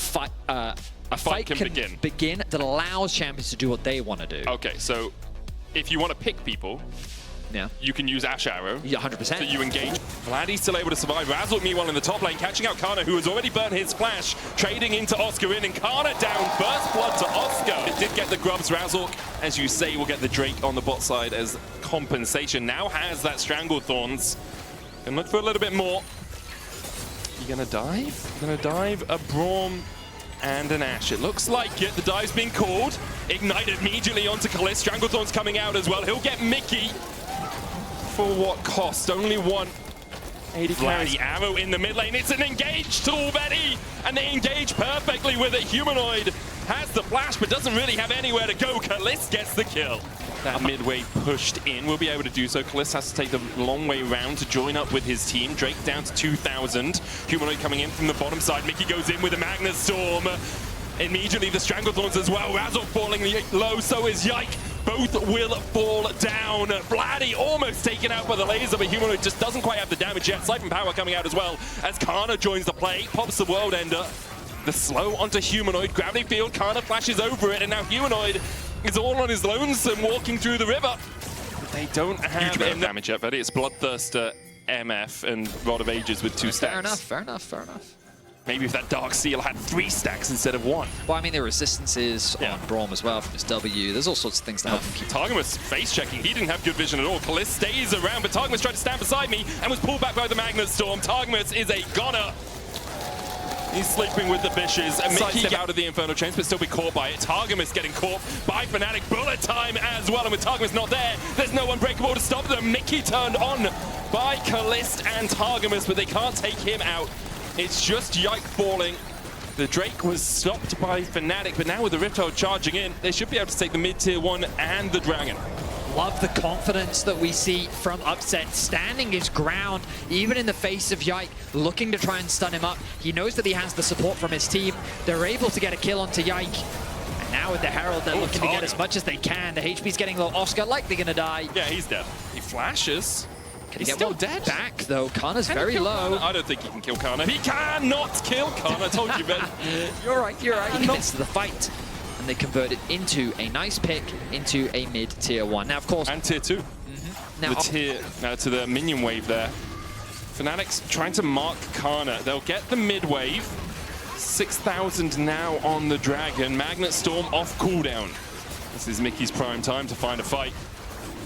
fight can begin that allows champions to do what they want to do. Okay, so if you want to pick people, yeah, you can use Ash Arrow. Yeah, 100%. So you engage. Vladdy's still able to survive. Razork, meanwhile, in the top lane, catching out Kana, who has already burned his flash, trading into Oscar in, and Kana down. First blood to Oscar. It did get the grubs. Razork, as you say, will get the Drake on the bot side as compensation. Now has that Strangled Thorns. Can look for a little bit more. You gonna dive? You're gonna dive a Braum and an Ashe. It looks like it. The dive's been called. Ignited immediately onto Kalist. Stranglethorn's coming out as well. He'll get Mickey. For what cost? Only one. 80 carries. Arrow in the mid lane. It's an engaged already, and they engage perfectly with it. Humanoid has the flash, but doesn't really have anywhere to go. Kalist gets the kill. That midway pushed in. Will be able to do so. Kalist has to take the long way round to join up with his team. Drake down to 2,000. Humanoid coming in from the bottom side. Mickey goes in with a Magnus Storm. Immediately the Stranglethorns as well. Razork falling low, so is Yike. Both will fall down. Vladdy almost taken out by the laser, but Humanoid just doesn't quite have the damage yet. Siphon Power coming out as well as Kana joins the play. Pops the World Ender. The slow onto Humanoid. Gravity Field. Kana flashes over it, and now Humanoid is all on his lonesome walking through the river. They don't have any damage yet, Betty. It's Bloodthirster, MF, and Rod of Ages with 2 stacks. Fair enough, fair enough, fair enough. Maybe if that Dark Seal had 3 stacks instead of 1. Well, I mean, there are resistances on Braum as well from his W. There's all sorts of things to help him keep. Targamas face checking. He didn't have good vision at all. Kalist stays around, but Targamas tried to stand beside me and was pulled back by the Magnus Storm. Targamas is a goner. He's sleeping with the fishes. And Mickey get out of the Inferno Chains, but still be caught by it. Targamas getting caught by Fnatic. Bullet time as well, and with Targamas not there, there's no Unbreakable to stop them. Mickey turned on by Kalist and Targamas, but they can't take him out. It's just Yike falling. The Drake was stopped by Fnatic, but now with the Rift Hold charging in, they should be able to take the mid-tier 1 and the Dragon. Love the confidence that we see from Upset, standing his ground, even in the face of Yike, looking to try and stun him up. He knows that he has the support from his team. They're able to get a kill onto Yike. And now with the Herald, they're looking to get as much as they can. The HP's getting low. Oscar likely gonna die. Yeah, he's dead. He flashes. Can He's he get still one dead. Back though. Kana's very low. Kana? I don't think he can kill Kana. He cannot kill Kana. I told you, Ben. You're right, you're right. He commits to the fight. And they convert it into a nice pick into a mid-tier 1. Now, of course... And tier 2. Now, To the minion wave there. Fnatic's trying to mark Kana. They'll get the mid wave. 6,000 now on the Dragon. Magnet Storm off cooldown. This is Mickey's prime time to find a fight.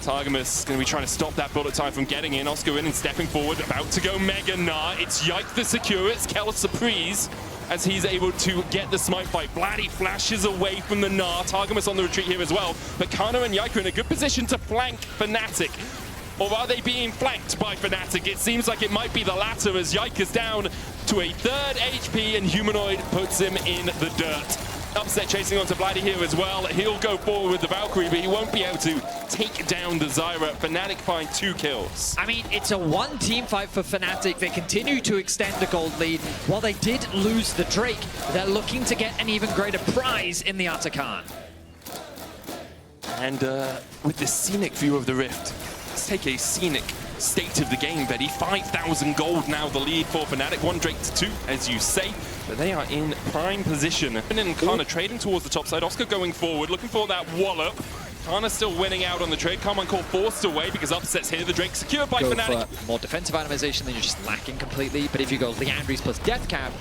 Targamas going to be trying to stop that bullet time from getting in. Oscar in and stepping forward, about to go Mega Gnar. It's Yike the secure, it's Kel Surprise as he's able to get the smite fight. Vladdy flashes away from the Gnar. Targamas on the retreat here as well. But Kana and Yike are in a good position to flank Fnatic. Or are they being flanked by Fnatic? It seems like it might be the latter as Yike is down to a 3rd HP and Humanoid puts him in the dirt. Upset chasing onto Vladdy here as well. He'll go forward with the Valkyrie, but he won't be able to take down the Zyra. Fnatic find 2 kills. I mean, it's a 1 team fight for Fnatic. They continue to extend the gold lead. While they did lose the Drake, they're looking to get an even greater prize in the Atakan. And with the scenic view of the Rift, let's take a scenic state of the game, Betty. 5,000 gold now the lead for Fnatic. 1 Drake to 2, as you say. But they are in prime position. And Kana trading towards the top side. Oscar going forward, looking for that wallop. Kana still winning out on the trade. Carmine Core forced away because Upset's here. The Drake secured by Fnatic. For more defensive itemization than you're just lacking completely. But if you go Leandries plus Death Cap,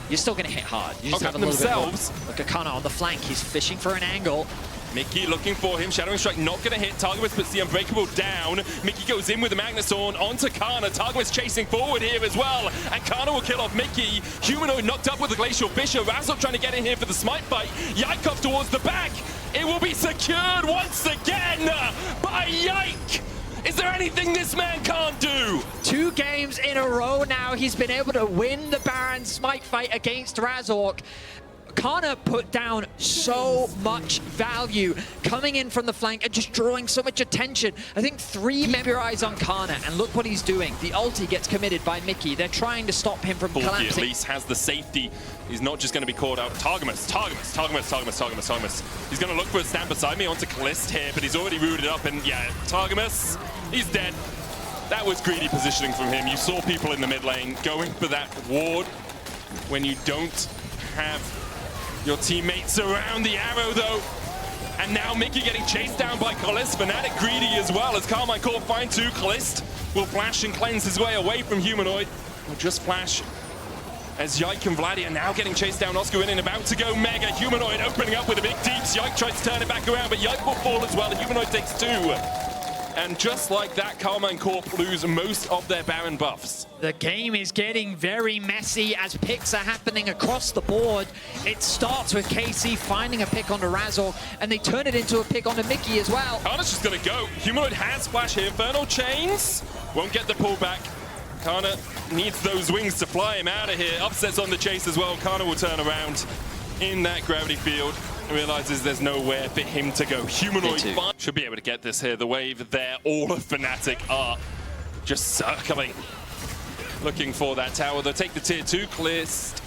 you're still going to hit hard. You just have a little bit more. Look at Kana on the flank. He's fishing for an angle. Mickey looking for him. Shadowing Strike not going to hit. Targamas puts the Unbreakable down. Mickey goes in with the Magnustorm onto Kana. Targamas chasing forward here as well. And Kana will kill off Mickey. Humanoid knocked up with the Glacial Fissure. Razork trying to get in here for the smite fight. Yike towards the back. It will be secured once again by Yike. Is there anything this man can't do? 2 games in a row now, he's been able to win the Baron smite fight against Razork. Kana put down so much value coming in from the flank and just drawing so much attention. I think 3 member eyes on Kana, and look what he's doing. The ulti gets committed by Mickey. They're trying to stop him from collapsing. At least has the safety. He's not just going to be called out. Targamas. He's going to look for a stand beside me onto Kalist here, but he's already rooted up, and yeah, Targamas, he's dead. That was greedy positioning from him. You saw people in the mid lane going for that ward when you don't have your teammates around the arrow, though. And now Mickey getting chased down by Kalist. Fnatic greedy as well as Carmine Corp find 2. Kalist will flash and cleanse his way away from Humanoid. He'll just flash as Yike and Vladdy are now getting chased down. Oscar in and about to go mega. Humanoid opening up with a big deeps. Yike tries to turn it back around, but Yike will fall as well. Humanoid takes 2. And just like that, Carmine Corp lose most of their Baron buffs. The game is getting very messy as picks are happening across the board. It starts with KC finding a pick onto Razork, and they turn it into a pick onto Mickey as well. Kana's just gonna go. Humanoid has flash here. Infernal Chains won't get the pullback. Kana needs those wings to fly him out of here. Upsets on the chase as well. Kana will turn around in that gravity field. Realizes there's nowhere for him to go. Humanoid should be able to get this here. The wave there, all of Fnatic are just circling, looking for that tower. They'll take the tier 2.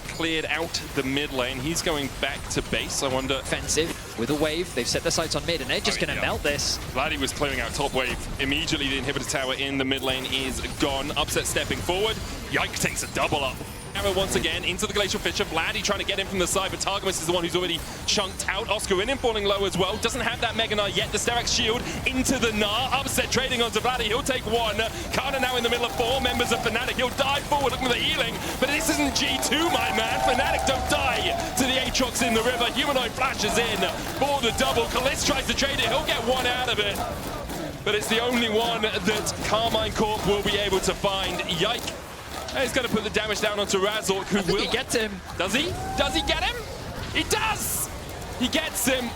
Cleared out the mid lane. He's going back to base. I wonder. Offensive with a wave. They've set their sights on mid, and they're just going to melt this. Vladdy was clearing out top wave. Immediately, the inhibitor tower in the mid lane is gone. Upset stepping forward. Yike takes a double up. Arrow once again into the Glacial Fissure. Vladdy trying to get in from the side, but Targamas is the one who's already chunked out. Oscar in him falling low as well. Doesn't have that Mega Gnar yet. The Sterak's shield into the Gnar. Upset trading onto Vladdy. He'll take 1. Kana now in the middle of 4 members of Fnatic. He'll dive forward looking for the healing, but this isn't G2, my man. Fnatic don't die to the Aatrox in the river. Humanoid flashes in for the double. Kalist tries to trade it. He'll get 1 out of it, but it's the only one that Carmine Corp will be able to find. Yike. He's going to put the damage down onto Razork, who will... He gets him. Does he? Does he get him? He does! He gets him,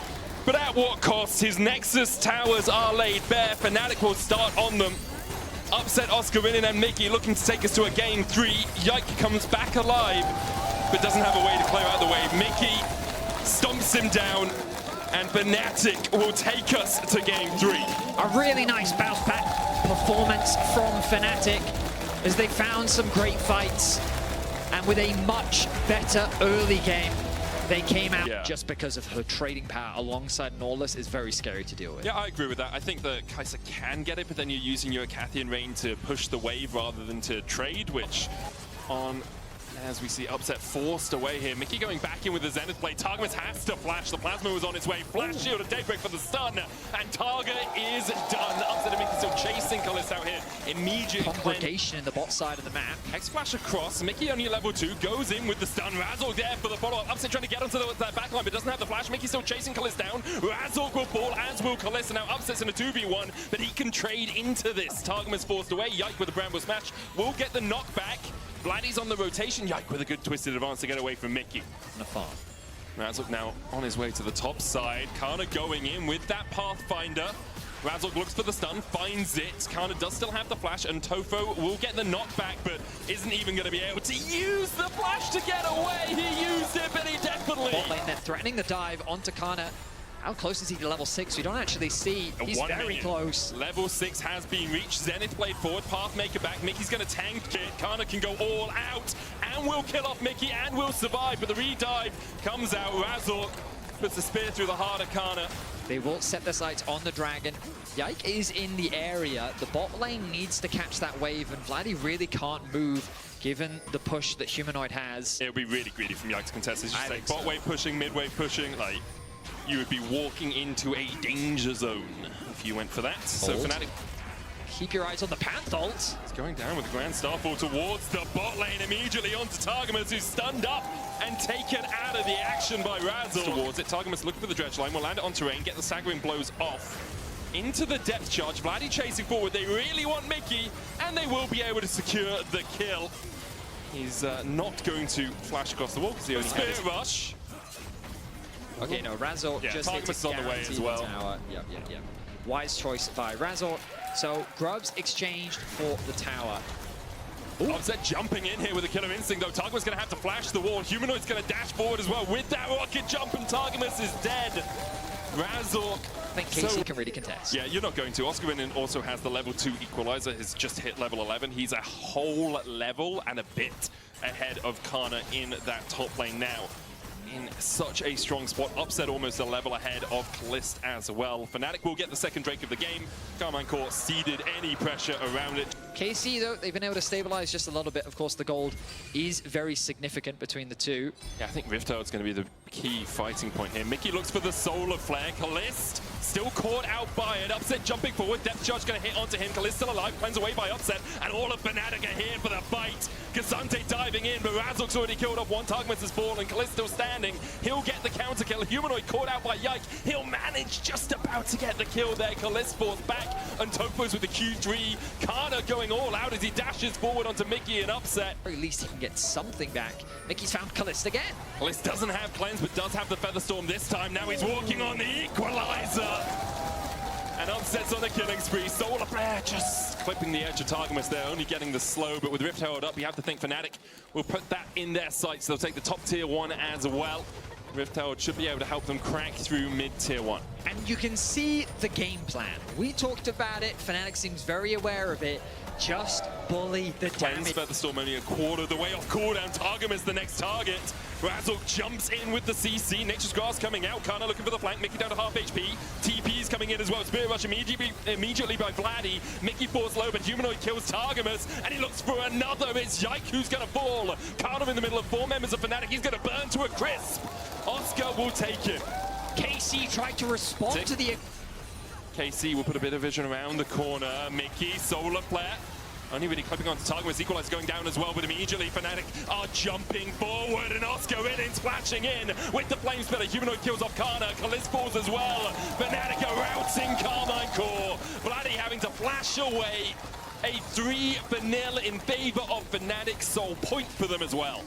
but at what cost? His Nexus towers are laid bare. Fnatic will start on them. Upset Oscarinin and Mickey looking to take us to a game 3. Yike comes back alive, but doesn't have a way to clear out the wave. Mickey stomps him down, and Fnatic will take us to game 3. A really nice bounce back performance from Fnatic, as they found some great fights, and with a much better early game, they came out. Just because of her trading power alongside Norlis is very scary to deal with. Yeah, I agree with that. I think that Kai'Sa can get it, but then you're using your Acathian Rain to push the wave rather than to trade, which on... As we see Upset forced away here. Mickey going back in with the Zenith blade. Targamas has to flash. The Plasma was on its way. Flash shield and Daybreak for the stun. And Targa is done. Upset and Mickey still chasing Kalist out here. Immediate congregation in the bot side of the map. Hex flash across. Mickey only level 2. Goes in with the stun. Razork there for the follow-up. Upset trying to get onto that backline, but doesn't have the flash. Mickey still chasing Kalist down. Razork will fall, as will Kalist. And now Upset's in a 2v1, but he can trade into this. Targamas forced away. Yike with the Bramble Smash will get the knockback. Vladdy's on the rotation. Yike with a good twisted advance to get away from Mickey. Razork now on his way to the top side. Kana going in with that Pathfinder. Razork looks for the stun, finds it. Kana does still have the flash, and Tofo will get the knockback, but isn't even going to be able to use the flash to get away. He used it, but he definitely... Bot lane, they're threatening the dive onto Kana. How close is he to level 6? We don't actually see. He's very close. Level 6 has been reached. Zenith blade forward, Pathmaker back. Mickey's going to tank it. Kana can go all out and will kill off Mickey and will survive. But the redive comes out. Razork puts the spear through the heart of Kana. They will set their sights on the dragon. Yike is in the area. The bot lane needs to catch that wave, and Vladdy really can't move given the push that Humanoid has. It would be really greedy from Yike to contest. As you say, bot wave pushing, mid wave pushing, like... You would be walking into a danger zone if you went for that. So Fnatic Keep your eyes on the Panthals. It's going down with the Grand Starfall towards the bot lane, immediately onto Targamas, who's stunned up and taken out of the action by Razzle. Towards it, Targamas looking for the dredge line, will land it on terrain, get the Saggering blows off. Into the depth charge, Vladdy chasing forward, they really want Mickey, and they will be able to secure the kill. He's not going to flash across the wall because he only had his rush. Okay, no, Razzle just hit Targamas is on the way as well. Tower. Yep. Wise choice by Razzle. So Grubs exchanged for the tower. Upset jumping in here with a killer instinct though. Targamas going to have to flash the wall. Humanoid's going to dash forward as well with that rocket jump, and Targamas is dead. Razzle. I think KC can really contest. Yeah, you're not going to. Oscarinin also has the level 2 equalizer. Has just hit level 11. He's a whole level and a bit ahead of Kana in that top lane now. In such a strong spot. Upset almost a level ahead of Kalist as well. Fnatic will get the second Drake of the game. Carmine Core ceded any pressure around it. KC, though, they've been able to stabilize just a little bit. Of course, the gold is very significant between the two. Yeah, I think Riftard's going to be the key fighting point here. Mickey looks for the Solar Flare. Kalist still caught out by it. Upset jumping forward. Depth charge going to hit onto him. Kalist still alive. Cleansed away by Upset. And all of Fnatic are here for the fight. Kasante diving in, but Razok's already killed off one. Targamas has fallen. Kalist still standing. He'll get the counter kill. Humanoid caught out by Yike. He'll manage just about to get the kill there. Kalist falls back. And Topos with the Q3. Kana going all out as he dashes forward onto Mickey and Upset. Or at least he can get something back. Mickey's found Kalist again. Kalist doesn't have cleanse, but does have the Featherstorm this time. Now he's walking on the equalizer. And Upset's on the killing spree. Solar Flare just clipping the edge of Targamas there, only getting the slow. But with Rift Herald up, you have to think Fnatic will put that in their sights. They'll take the top tier 1 as well. Rift Herald should be able to help them crack through mid-tier 1. And you can see the game plan. We talked about it. Fnatic seems very aware of it. Just bully the Cleanse damage. Featherstorm only a quarter of the way off cooldown. Targamas the next target. Razzle jumps in with the CC. Nature's Grass coming out. Kana looking for the flank. Mickey down to half HP. TP's coming in as well. Spirit Rush immediately by Vladdy. Mickey falls low, but Humanoid kills Targamas. And he looks for another. It's Yike who's going to fall. Kana in the middle of 4 members of Fnatic. He's going to burn to a crisp. Oscar will take it. KC tried to respond to the... KC will put a bit of vision around the corner. Mickey, Solar Flare. Only really clipping onto Targamas. Equalizer going down as well, but immediately Fnatic are jumping forward, and Oscar in splashing in with the Flame Splitter. Humanoid kills off Kana. Kalist falls as well. Fnatic are routing Carmine Core. Vladdy having to flash away. A 3-0 in favor of Fnatic. Soul point for them as well.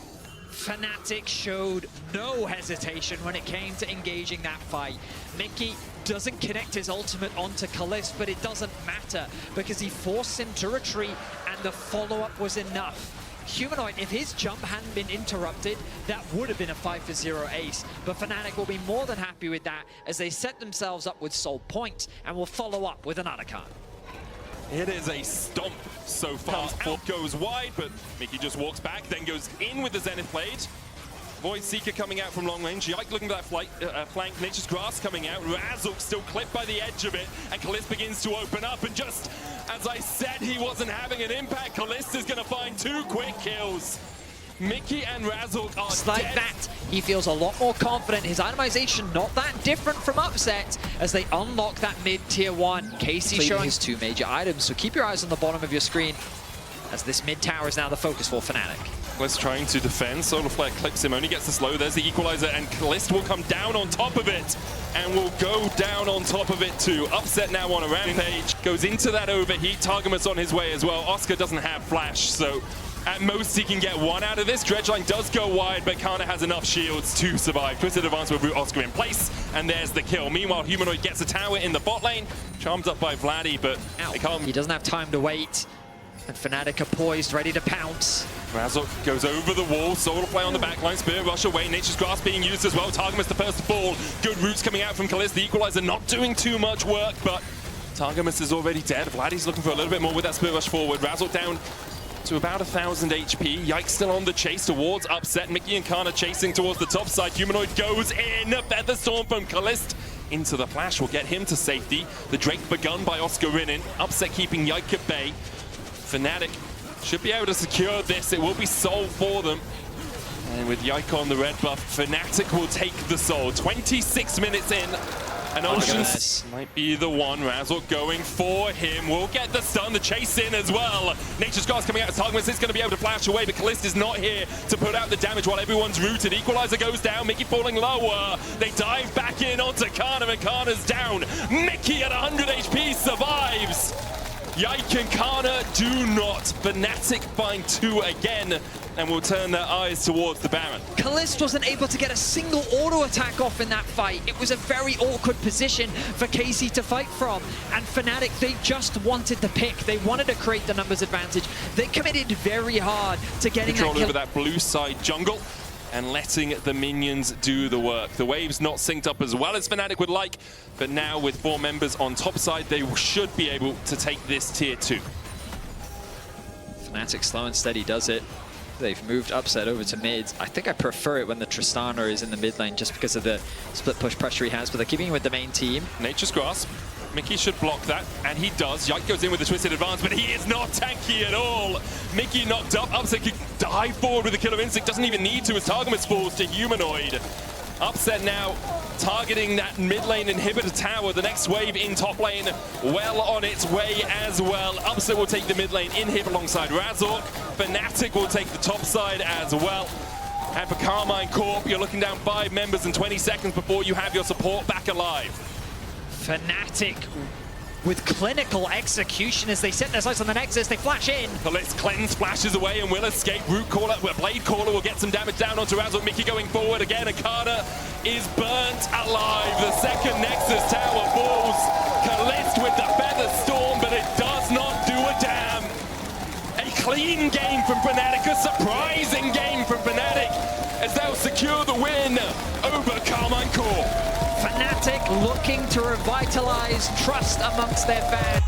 Fnatic showed no hesitation when it came to engaging that fight. Mickey doesn't connect his ultimate onto Kalist, but it doesn't matter because he forced him to retreat and the follow-up was enough. Humanoid, if his jump hadn't been interrupted, that would have been a 5-0 ace. But Fnatic will be more than happy with that as they set themselves up with Soul Point and will follow up with another card. It is a stomp so far. Out goes wide, but Mickey just walks back, then goes in with the Zenith Blade. Void Seeker coming out from long range. Yike looking for that flank. Nature's Grass coming out. Razuk still clipped by the edge of it. And Kalist begins to open up. And just as I said, he wasn't having an impact. Kalist is going to find 2 quick kills. Mickey and Razzle are Just like that, he feels a lot more confident. His itemization not that different from Upset as they unlock that mid-tier 1. KC showing his 2 major items, so keep your eyes on the bottom of your screen as this mid tower is now the focus for Fnatic. Kalist trying to defend. Solar Flare clips him, only gets the slow. There's the equalizer, and Kalist will come down on top of it. And will go down on top of it too. Upset now on a rampage. Goes into that overheat. Targamas on his way as well. Oscar doesn't have flash, so at most he can get 1 out of this. Dredgeline does go wide, but Kana has enough shields to survive. Twisted Advance will root Oscar in place, and there's the kill. Meanwhile, Humanoid gets a tower in the bot lane. Charmed up by Vladdy, but they can't. He doesn't have time to wait. And Fnatic are poised, ready to pounce. Razok goes over the wall. Solar Flare on the backline. Spirit Rush away. Nature's Grass being used as well. Targamas the first to fall. Good roots coming out from Kalist. The equalizer not doing too much work, but Targamas is already dead. Vladdy's looking for a little bit more with that Spirit Rush forward. Razok down to about 1,000 HP. Yike still on the chase towards Upset. Mickey and Kana chasing towards the top side. Humanoid goes in. Featherstorm from Kalist into the flash will get him to safety. The Drake begun by Oscarinin. Upset keeping Yike at bay. Fnatic should be able to secure this. It will be Soul for them. And with Yike on the red buff, Fnatic will take the Soul. 26 minutes in, And Oceans might be the one. Razork going for him. Will get the stun, the chase in as well. Nature's Grass coming out as Targamas is going to be able to flash away, but Kalist is not here to put out the damage while everyone's rooted. Equalizer goes down, Mickey falling lower. They dive back in onto Kana, and Kana's down. Mickey at 100 HP survives. Yike and Kana do not. Fnatic find 2 again and will turn their eyes towards the Baron. Kalist wasn't able to get a single auto attack off in that fight. It was a very awkward position for KC to fight from. And Fnatic, they just wanted the pick. They wanted to create the numbers advantage. They committed very hard to getting control that kill. over that blue side jungle and letting the minions do the work. The wave's not synced up as well as Fnatic would like, but now with 4 members on top side, they should be able to take this tier 2. Fnatic slow and steady does it. They've moved Upset over to mid. I think I prefer it when the Tristana is in the mid lane just because of the split push pressure he has, but they're keeping him with the main team. Nature's Grasp. Mickey should block that, and he does. Yike goes in with the twisted advance, but he is not tanky at all. Mickey knocked up. Upset could dive forward with the Killer Instinct. Doesn't even need to as Targamas falls to Humanoid. Upset now targeting that mid lane inhibitor tower. The next wave in top lane well on its way as well. Upset will take the mid lane inhib alongside Razork. Fnatic will take the top side as well. And for Carmine Corp, you're looking down 5 members in 20 seconds before you have your support back alive. Fnatic with clinical execution as they set their sights on the Nexus. They flash in. Kalist cleanse flashes away and will escape. Root Caller, Blade Caller will get some damage down onto Razork. Mickey going forward again. Akana is burnt alive. The second Nexus tower falls. Kalist with the Feather Storm, but it does not do a damn. A clean game from Fnatic, a surprising game from Fnatic as they'll secure the win over Carmine Corp. Fnatic looking to revitalize trust amongst their fans.